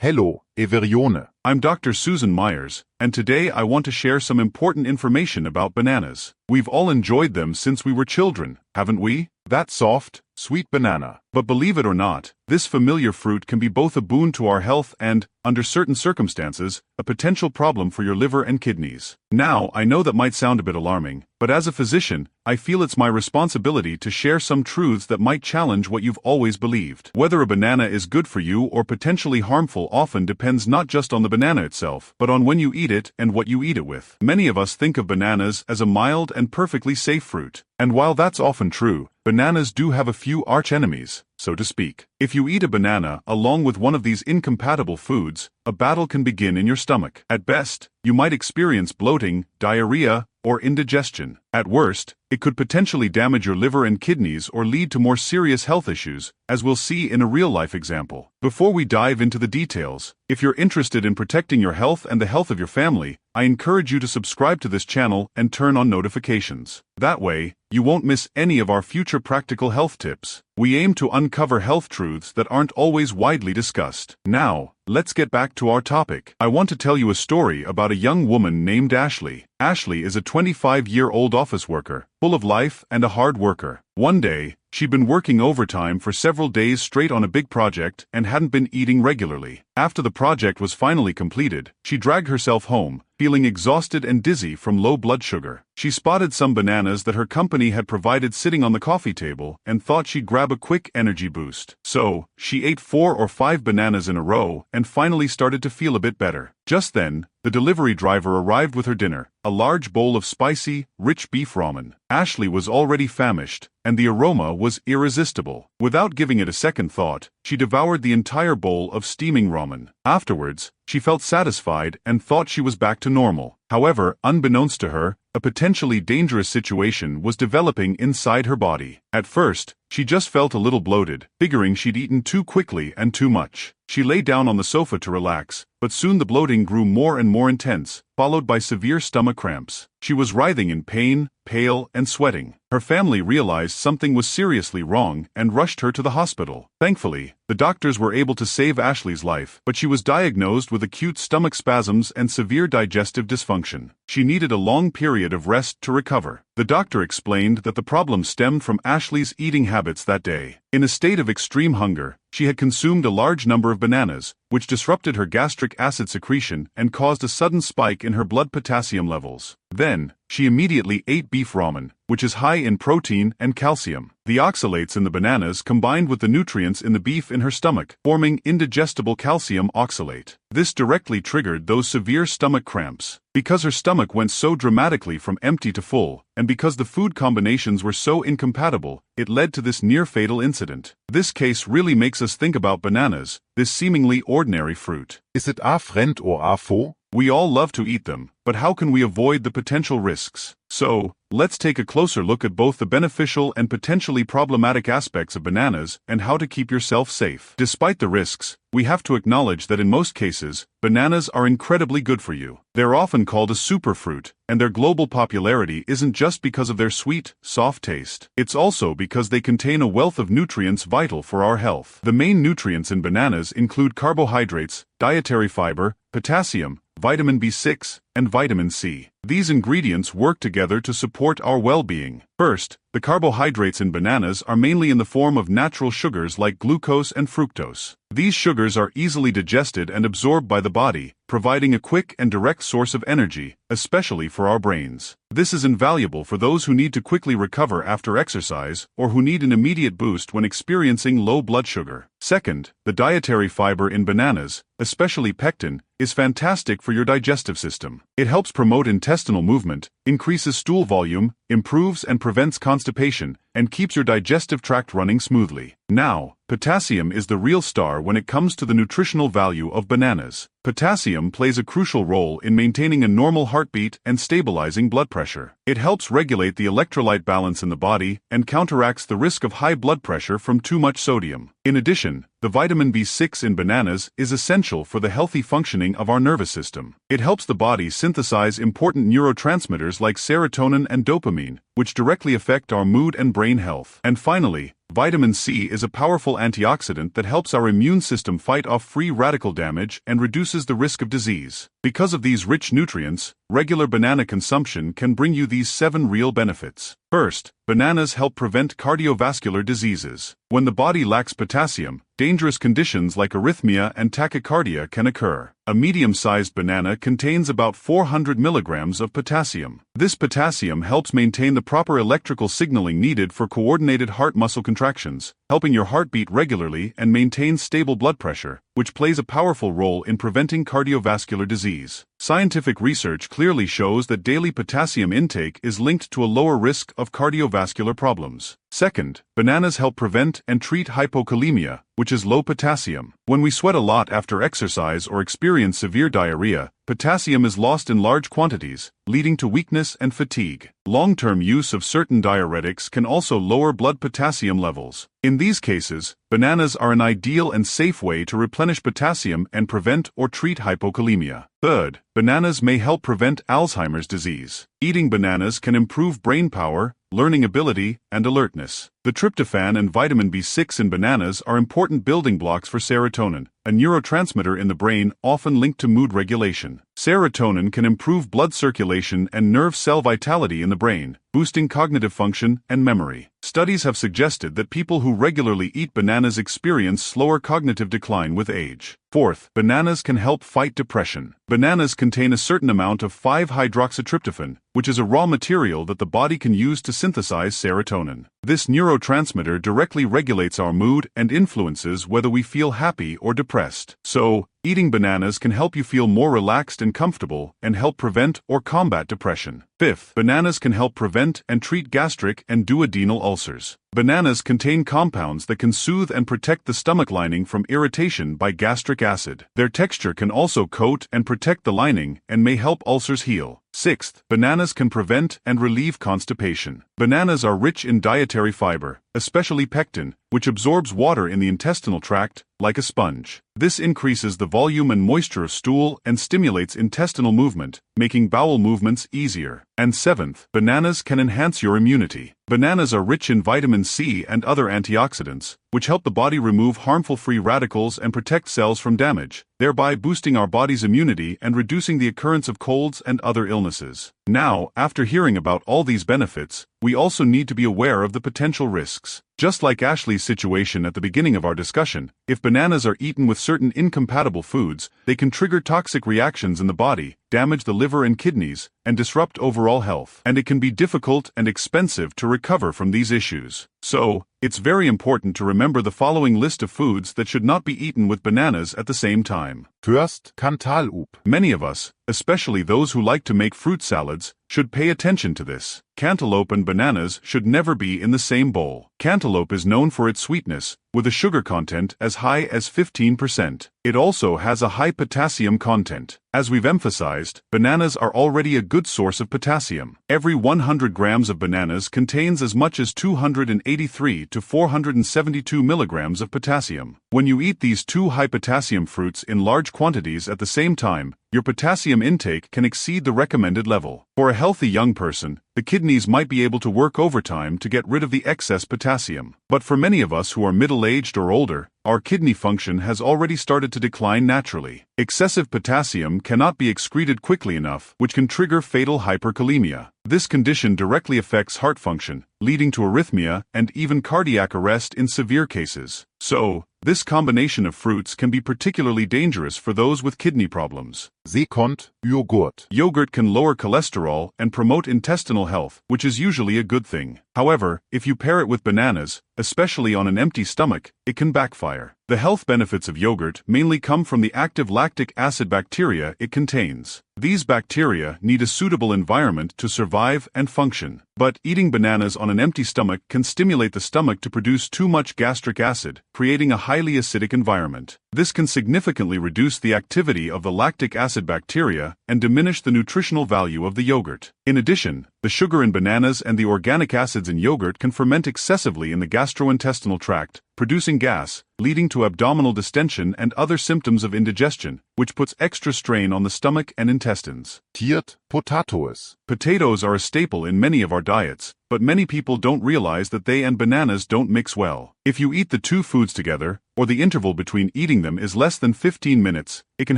Hello, Everione. I'm Dr. Susan Myers, and today I want to share some important information about bananas. We've all enjoyed them since we were children, haven't we? That soft, sweet banana. But believe it or not, this familiar fruit can be both a boon to our health and, under certain circumstances, a potential problem for your liver and kidneys. Now, I know that might sound a bit alarming, but as a physician, I feel it's my responsibility to share some truths that might challenge what you've always believed. Whether a banana is good for you or potentially harmful often depends not just on the banana itself, but on when you eat it and what you eat it with. Many of us think of bananas as a mild and perfectly safe fruit. And while that's often true, bananas do have a few arch-enemies, so to speak. If you eat a banana along with one of these incompatible foods, a battle can begin in your stomach. At best, you might experience bloating, diarrhea, or indigestion. At worst, it could potentially damage your liver and kidneys or lead to more serious health issues, as we'll see in a real-life example. Before we dive into the details, if you're interested in protecting your health and the health of your family, I encourage you to subscribe to this channel and turn on notifications. That way, you won't miss any of our future practical health tips. We aim to uncover health truths that aren't always widely discussed. Now, let's get back to our topic. I want to tell you a story about a young woman named Ashley. Ashley is a 25-year-old office worker, full of life and a hard worker. One day, she'd been working overtime for several days straight on a big project and hadn't been eating regularly. After the project was finally completed, she dragged herself home, feeling exhausted and dizzy from low blood sugar. She spotted some bananas that her company had provided sitting on the coffee table and thought she'd grab a quick energy boost. So, she ate 4 or 5 bananas in a row and finally started to feel a bit better. Just then, the delivery driver arrived with her dinner, a large bowl of spicy, rich beef ramen. Ashley was already famished, and the aroma was irresistible. Without giving it a second thought, she devoured the entire bowl of steaming ramen. Afterwards, she felt satisfied and thought she was back to normal. However, unbeknownst to her, a potentially dangerous situation was developing inside her body. At first, she just felt a little bloated, figuring she'd eaten too quickly and too much. She lay down on the sofa to relax, but soon the bloating grew more and more intense, followed by severe stomach cramps. She was writhing in pain, pale, and sweating. Her family realized something was seriously wrong and rushed her to the hospital. Thankfully, the doctors were able to save Ashley's life, but she was diagnosed with acute stomach spasms and severe digestive dysfunction. She needed a long period of rest to recover. The doctor explained that the problem stemmed from Ashley's eating habits that day. In a state of extreme hunger, she had consumed a large number of bananas, which disrupted her gastric acid secretion and caused a sudden spike in her blood potassium levels. Then, she immediately ate beef ramen, which is high in protein and calcium. The oxalates in the bananas combined with the nutrients in the beef in her stomach, forming indigestible calcium oxalate. This directly triggered those severe stomach cramps. Because her stomach went so dramatically from empty to full, and because the food combinations were so incompatible, it led to this near-fatal incident. This case really makes us think about bananas, this seemingly ordinary fruit. Is it a friend or a foe? We all love to eat them, but how can we avoid the potential risks? So, let's take a closer look at both the beneficial and potentially problematic aspects of bananas and how to keep yourself safe. Despite the risks, we have to acknowledge that in most cases, bananas are incredibly good for you. They're often called a superfruit, and their global popularity isn't just because of their sweet, soft taste. It's also because they contain a wealth of nutrients vital for our health. The main nutrients in bananas include carbohydrates, dietary fiber, potassium, vitamin B6, and vitamin C. These ingredients work together to support our well-being. First, the carbohydrates in bananas are mainly in the form of natural sugars like glucose and fructose. These sugars are easily digested and absorbed by the body, providing a quick and direct source of energy, especially for our brains. This is invaluable for those who need to quickly recover after exercise or who need an immediate boost when experiencing low blood sugar. Second, the dietary fiber in bananas, especially pectin, is fantastic for your digestive system. It helps promote intestinal movement, increases stool volume, improves and prevents constipation, and keeps your digestive tract running smoothly. Now, potassium is the real star when it comes to the nutritional value of bananas. Potassium plays a crucial role in maintaining a normal heartbeat and stabilizing blood pressure. It helps regulate the electrolyte balance in the body and counteracts the risk of high blood pressure from too much sodium. In addition, the vitamin B6 in bananas is essential for the healthy functioning of our nervous system. It helps the body synthesize important neurotransmitters like serotonin and dopamine, which directly affect our mood and brain health. And finally, Vitamin C is a powerful antioxidant that helps our immune system fight off free radical damage and reduces the risk of disease. Because of these rich nutrients, regular banana consumption can bring you these 7 real benefits. First, bananas help prevent cardiovascular diseases. When the body lacks potassium, dangerous conditions like arrhythmia and tachycardia can occur. A medium-sized banana contains about 400 milligrams of potassium. This potassium helps maintain the proper electrical signaling needed for coordinated heart muscle contractions, helping your heart beat regularly and maintain stable blood pressure, which plays a powerful role in preventing cardiovascular disease. Scientific research clearly shows that daily potassium intake is linked to a lower risk of cardiovascular problems. Second, bananas help prevent and treat hypokalemia, which is low potassium. When we sweat a lot after exercise or experience severe diarrhea, potassium is lost in large quantities, leading to weakness and fatigue. Long-term use of certain diuretics can also lower blood potassium levels. In these cases, bananas are an ideal and safe way to replenish potassium and prevent or treat hypokalemia. Third, bananas may help prevent Alzheimer's disease. Eating bananas can improve brain power, learning ability, and alertness. The tryptophan and vitamin B6 in bananas are important building blocks for serotonin, a neurotransmitter in the brain often linked to mood regulation. Serotonin can improve blood circulation and nerve cell vitality in the brain, boosting cognitive function and memory. Studies have suggested that people who regularly eat bananas experience slower cognitive decline with age. Fourth, bananas can help fight depression. Bananas contain a certain amount of 5-hydroxytryptophan, which is a raw material that the body can use to synthesize serotonin. This neurotransmitter directly regulates our mood and influences whether we feel happy or depressed. So, eating bananas can help you feel more relaxed and comfortable and help prevent or combat depression. Fifth, bananas can help prevent and treat gastric and duodenal ulcers. Bananas contain compounds that can soothe and protect the stomach lining from irritation by gastric acid. Their texture can also coat and protect the lining and may help ulcers heal. Sixth, bananas can prevent and relieve constipation. Bananas are rich in dietary fiber, especially pectin, which absorbs water in the intestinal tract, like a sponge. This increases the volume and moisture of stool and stimulates intestinal movement, making bowel movements easier. And seventh, bananas can enhance your immunity. Bananas are rich in vitamin C and other antioxidants, which help the body remove harmful free radicals and protect cells from damage, thereby boosting our body's immunity and reducing the occurrence of colds and other illnesses. Now, after hearing about all these benefits, we also need to be aware of the potential risks. Just like Ashley's situation at the beginning of our discussion, if bananas are eaten with certain incompatible foods, they can trigger toxic reactions in the body, damage the liver and kidneys, and disrupt overall health. And it can be difficult and expensive to recover from these issues. So, it's very important to remember the following list of foods that should not be eaten with bananas at the same time. First, cantaloupe. Many of us, especially those who like to make fruit salads, should pay attention to this. Cantaloupe and bananas should never be in the same bowl. Cantaloupe is known for its sweetness, with a sugar content as high as 15%. It also has a high potassium content. As we've emphasized, bananas are already a good source of potassium. Every 100 grams of bananas contains as much as 283 to 472 milligrams of potassium. When you eat these 2 high potassium fruits in large quantities at the same time, your potassium intake can exceed the recommended level. For a healthy young person, the kidneys might be able to work overtime to get rid of the excess potassium. But for many of us who are middle-aged or older, our kidney function has already started to decline naturally. Excessive potassium cannot be excreted quickly enough, which can trigger fatal hyperkalemia. This condition directly affects heart function, leading to arrhythmia and even cardiac arrest in severe cases. So, this combination of fruits can be particularly dangerous for those with kidney problems. Second, Joghurt. Yogurt can lower cholesterol and promote intestinal health, which is usually a good thing. However, if you pair it with bananas, especially on an empty stomach, it can backfire. The health benefits of yogurt mainly come from the active lactic acid bacteria it contains. These bacteria need a suitable environment to survive and function. But eating bananas on an empty stomach can stimulate the stomach to produce too much gastric acid, creating a highly acidic environment. This can significantly reduce the activity of the lactic acid bacteria and diminish the nutritional value of the yogurt. In addition, the sugar in bananas and the organic acids in yogurt can ferment excessively in the gastrointestinal tract, producing gas, leading to abdominal distension and other symptoms of indigestion, which puts extra strain on the stomach and intestines. Tiert potatoes. Potatoes are a staple in many of our diets, but many people don't realize that they and bananas don't mix well. If you eat the two foods together, or the interval between eating them is less than 15 minutes, it can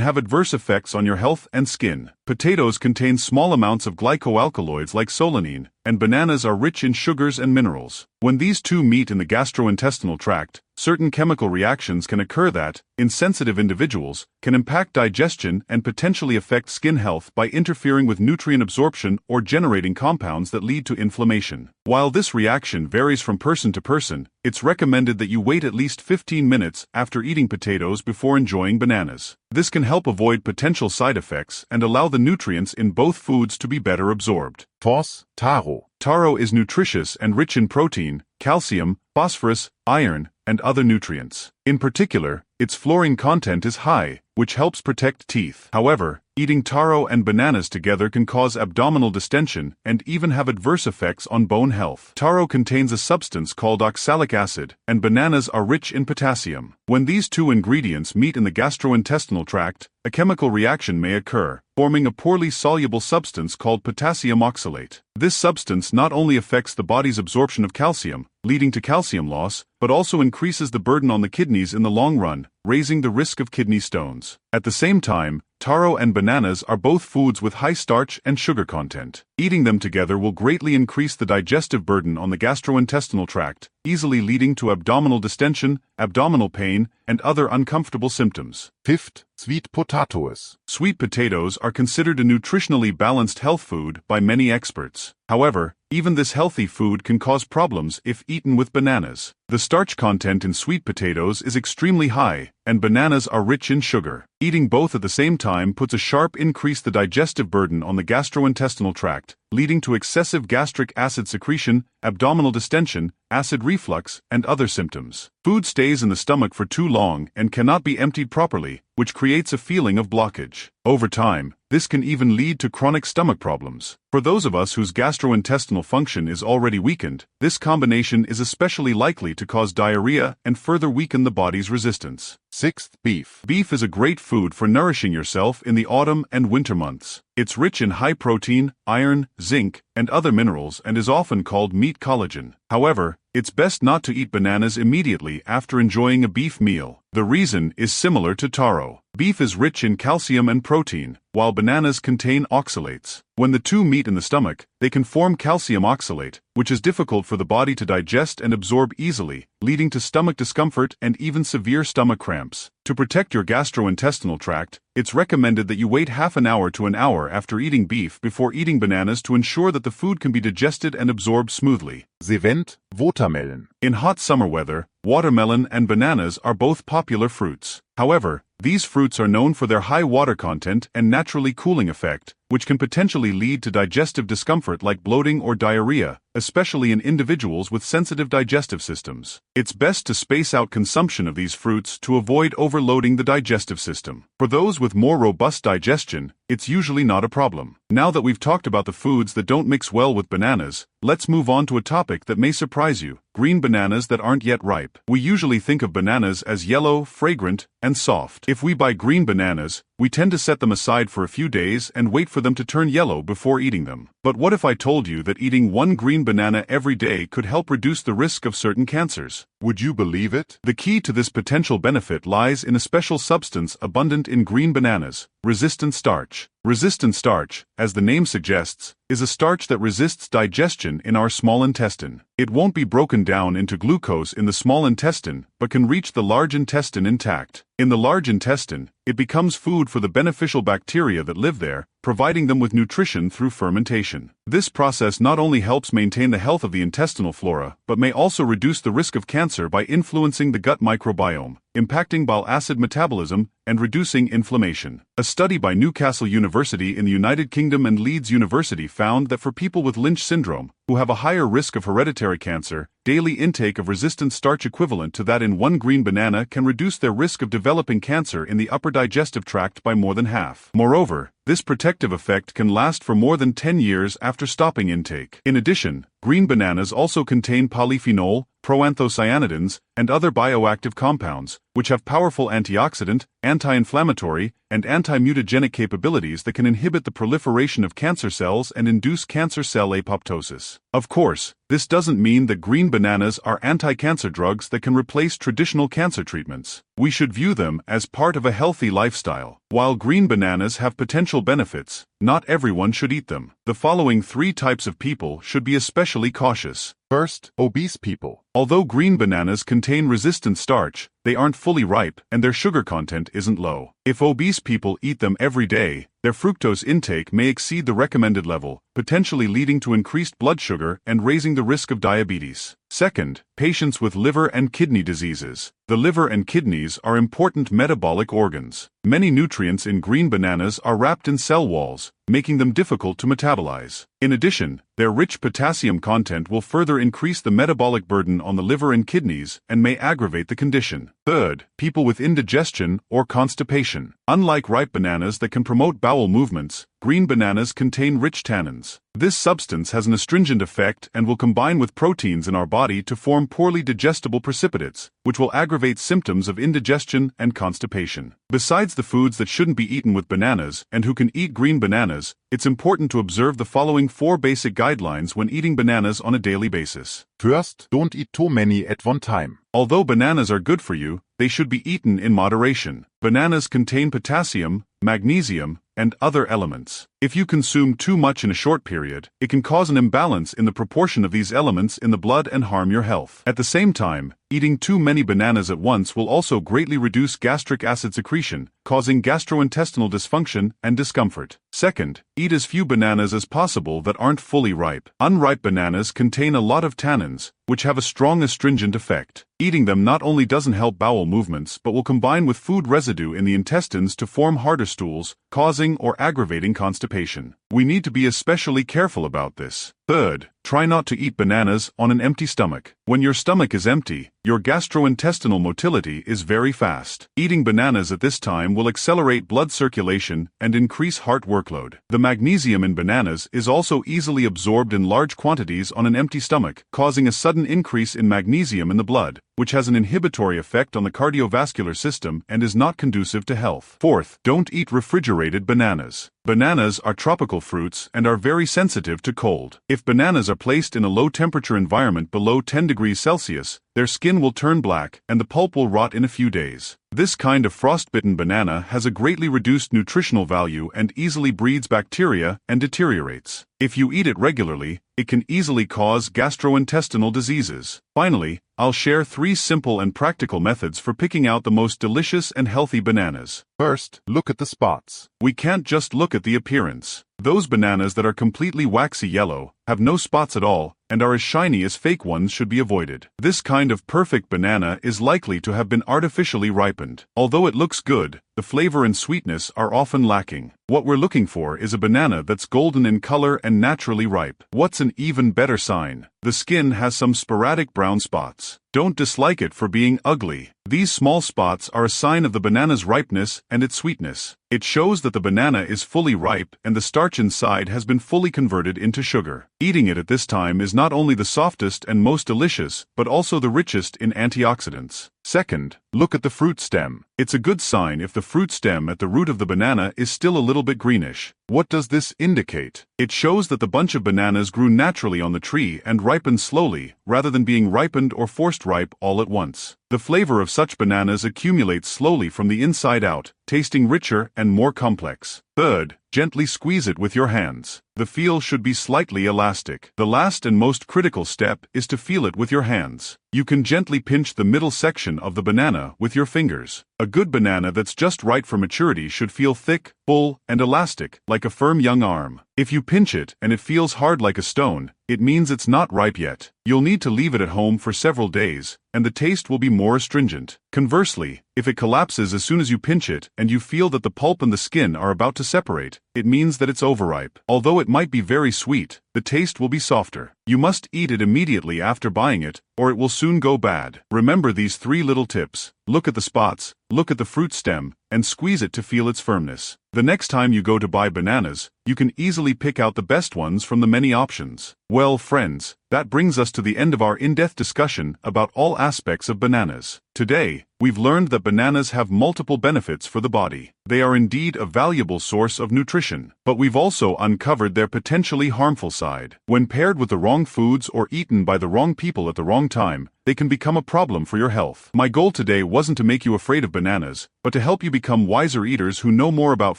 have adverse effects on your health and skin. Potatoes contain small amounts of glycoalkaloids like solanine, and bananas are rich in sugars and minerals. When these two meet in the gastrointestinal tract, certain chemical reactions can occur that, in sensitive individuals, can impact digestion and potentially affect skin health by interfering with nutrient absorption or generating compounds that lead to inflammation. While this reaction varies from person to person, it's recommended that you wait at least 15 minutes after eating potatoes before enjoying bananas. This can help avoid potential side effects and allow the nutrients in both foods to be better absorbed. Fos, taro. Taro is nutritious and rich in protein, calcium, phosphorus, iron, and other nutrients. In particular, its fluorine content is high, which helps protect teeth. However, eating taro and bananas together can cause abdominal distension and even have adverse effects on bone health. Taro contains a substance called oxalic acid, and bananas are rich in potassium. When these two ingredients meet in the gastrointestinal tract, a chemical reaction may occur, forming a poorly soluble substance called potassium oxalate. This substance not only affects the body's absorption of calcium, leading to calcium loss, but also increases the burden on the kidneys in the long run, raising the risk of kidney stones. At the same time, taro and bananas are both foods with high starch and sugar content. Eating them together will greatly increase the digestive burden on the gastrointestinal tract, easily leading to abdominal distension, abdominal pain, and other uncomfortable symptoms. Fifth, sweet potatoes. Sweet potatoes are considered a nutritionally balanced health food by many experts. However, even this healthy food can cause problems if eaten with bananas. The starch content in sweet potatoes is extremely high, and bananas are rich in sugar. Eating both at the same time puts a sharp increase in the digestive burden on the gastrointestinal tract, leading to excessive gastric acid secretion, abdominal distension, acid reflux, and other symptoms. Food stays in the stomach for too long and cannot be emptied properly, which creates a feeling of blockage. Over time, this can even lead to chronic stomach problems. For those of us whose gastrointestinal function is already weakened, this combination is especially likely to cause diarrhea and further weaken the body's resistance. Sixth, beef. Beef is a great food for nourishing yourself in the autumn and winter months. It's rich in high protein, iron, zinc, and other minerals and is often called meat collagen. However, it's best not to eat bananas immediately after enjoying a beef meal. The reason is similar to taro. Beef is rich in calcium and protein, while bananas contain oxalates. When the two meet in the stomach, they can form calcium oxalate, which is difficult for the body to digest and absorb easily, leading to stomach discomfort and even severe stomach cramps. To protect your gastrointestinal tract, it's recommended that you wait half an hour to an hour after eating beef before eating bananas to ensure that the food can be digested and absorbed smoothly. Sevent, watermelon. In hot summer weather, watermelon and bananas are both popular fruits. However, these fruits are known for their high water content and naturally cooling effect, which can potentially lead to digestive discomfort like bloating or diarrhea, especially in individuals with sensitive digestive systems. It's best to space out consumption of these fruits to avoid overloading the digestive system. For those with more robust digestion, it's usually not a problem. Now that we've talked about the foods that don't mix well with bananas, let's move on to a topic that may surprise you: green bananas that aren't yet ripe. We usually think of bananas as yellow, fragrant, and soft. If we buy green bananas, we tend to set them aside for a few days and wait for them to turn yellow before eating them. But what if I told you that eating one green banana every day could help reduce the risk of certain cancers? Would you believe it? The key to this potential benefit lies in a special substance abundant in green bananas: resistant starch. Resistant starch, as the name suggests, is a starch that resists digestion in our small intestine. It won't be broken down into glucose in the small intestine, but can reach the large intestine intact. In the large intestine, it becomes food for the beneficial bacteria that live there, providing them with nutrition through fermentation. This process not only helps maintain the health of the intestinal flora, but may also reduce the risk of cancer by influencing the gut microbiome, impacting bile acid metabolism, and reducing inflammation. A study by Newcastle University in the United Kingdom and Leeds University found that for people with Lynch syndrome, who have a higher risk of hereditary cancer, daily intake of resistant starch equivalent to that in one green banana can reduce their risk of developing cancer in the upper digestive tract by more than half. Moreover, this protective effect can last for more than 10 years after stopping intake. In addition, green bananas also contain polyphenol, proanthocyanidins, and other bioactive compounds, which have powerful antioxidant, anti-inflammatory, and anti-mutagenic capabilities that can inhibit the proliferation of cancer cells and induce cancer cell apoptosis. Of course, this doesn't mean that green bananas are anti-cancer drugs that can replace traditional cancer treatments. We should view them as part of a healthy lifestyle. While green bananas have potential benefits, not everyone should eat them. The following 3 types of people should be especially cautious. First, obese people. Although green bananas contain resistant starch, they aren't fully ripe and their sugar content isn't low. If obese people eat them every day, their fructose intake may exceed the recommended level, potentially leading to increased blood sugar and raising the risk of diabetes. Second, patients with liver and kidney diseases. The liver and kidneys are important metabolic organs. Many nutrients in green bananas are wrapped in cell walls, making them difficult to metabolize. In addition, their rich potassium content will further increase the metabolic burden on the liver and kidneys and may aggravate the condition. Third, people with indigestion or constipation. Unlike ripe bananas that can promote bowel movements, green bananas contain rich tannins. This substance has an astringent effect and will combine with proteins in our body to form poorly digestible precipitates, which will aggravate symptoms of indigestion and constipation. Besides the foods that shouldn't be eaten with bananas and who can eat green bananas, it's important to observe the following 4 basic guidelines when eating bananas on a daily basis. First, don't eat too many at one time. Although bananas are good for you, they should be eaten in moderation. Bananas contain potassium, magnesium, and other elements. If you consume too much in a short period, it can cause an imbalance in the proportion of these elements in the blood and harm your health. At the same time, eating too many bananas at once will also greatly reduce gastric acid secretion, causing gastrointestinal dysfunction and discomfort. Second, eat as few bananas as possible that aren't fully ripe. Unripe bananas contain a lot of tannins, which have a strong astringent effect. Eating them not only doesn't help bowel movements but will combine with food residue in the intestines to form harder stools, causing or aggravating constipation. We need to be especially careful about this. Third, try not to eat bananas on an empty stomach. When your stomach is empty, your gastrointestinal motility is very fast. Eating bananas at this time will accelerate blood circulation and increase heart workload. The magnesium in bananas is also easily absorbed in large quantities on an empty stomach, causing a sudden increase in magnesium in the blood, which has an inhibitory effect on the cardiovascular system and is not conducive to health. Fourth, don't eat refrigerated bananas. Bananas are tropical fruits and are very sensitive to cold. If bananas are placed in a low-temperature environment below 10 degrees Celsius, their skin will turn black and the pulp will rot in a few days. This kind of frostbitten banana has a greatly reduced nutritional value and easily breeds bacteria and deteriorates. If you eat it regularly, it can easily cause gastrointestinal diseases. Finally, I'll share 3 simple and practical methods for picking out the most delicious and healthy bananas. First, look at the spots. We can't just look at the appearance. Those bananas that are completely waxy yellow, have no spots at all, and are as shiny as fake ones should be avoided. This kind of perfect banana is likely to have been artificially ripened. Although it looks good, the flavor and sweetness are often lacking. What we're looking for is a banana that's golden in color and naturally ripe. What's an even better sign? The skin has some sporadic brown spots. Don't dislike it for being ugly. These small spots are a sign of the banana's ripeness and its sweetness. It shows that the banana is fully ripe and the starch inside has been fully converted into sugar. Eating it at this time is not only the softest and most delicious, but also the richest in antioxidants. Second, look at the fruit stem. It's a good sign if the fruit stem at the root of the banana is still a little bit greenish. What does this indicate? It shows that the bunch of bananas grew naturally on the tree and ripened slowly, rather than being ripened or forced ripe all at once. The flavor of such bananas accumulates slowly from the inside out, tasting richer and more complex. Third, gently squeeze it with your hands. The feel should be slightly elastic. The last and most critical step is to feel it with your hands. You can gently pinch the middle section of the banana with your fingers. A good banana that's just right for maturity should feel thick, full, and elastic, like a firm young arm. If you pinch it and it feels hard like a stone, it means it's not ripe yet. You'll need to leave it at home for several days, and the taste will be more astringent. Conversely, if it collapses as soon as you pinch it and you feel that the pulp and the skin are about to separate, it means that it's overripe. Although it might be very sweet, the taste will be softer. You must eat it immediately after buying it, or it will soon go bad. Remember these 3 little tips. Look at the spots, look at the fruit stem, and squeeze it to feel its firmness. The next time you go to buy bananas, you can easily pick out the best ones from the many options. Well, friends, that brings us to the end of our in-depth discussion about all aspects of bananas. Today, we've learned that bananas have multiple benefits for the body. They are indeed a valuable source of nutrition, but we've also uncovered their potentially harmful side. When paired with the wrong foods or eaten by the wrong people at the wrong time, they can become a problem for your health. My goal today wasn't to make you afraid of bananas, but to help you become wiser eaters who know more about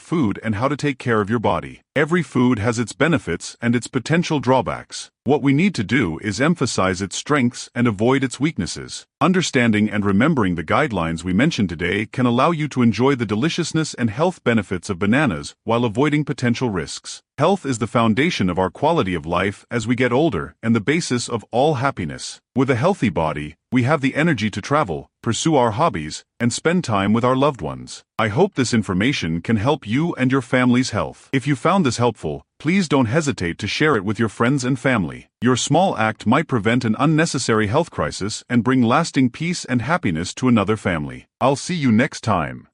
food and how to take care of your body. Every food has its benefits and its potential drawbacks. What we need to do is emphasize its strengths and avoid its weaknesses. Understanding and remembering the guidelines we mentioned today can allow you to enjoy the deliciousness and health benefits of bananas while avoiding potential risks. Health is the foundation of our quality of life as we get older and the basis of all happiness. With a healthy body, we have the energy to travel, pursue our hobbies, and spend time with our loved ones. I hope this information can help you and your family's health. If you found this helpful, please don't hesitate to share it with your friends and family. Your small act might prevent an unnecessary health crisis and bring lasting peace and happiness to another family. I'll see you next time.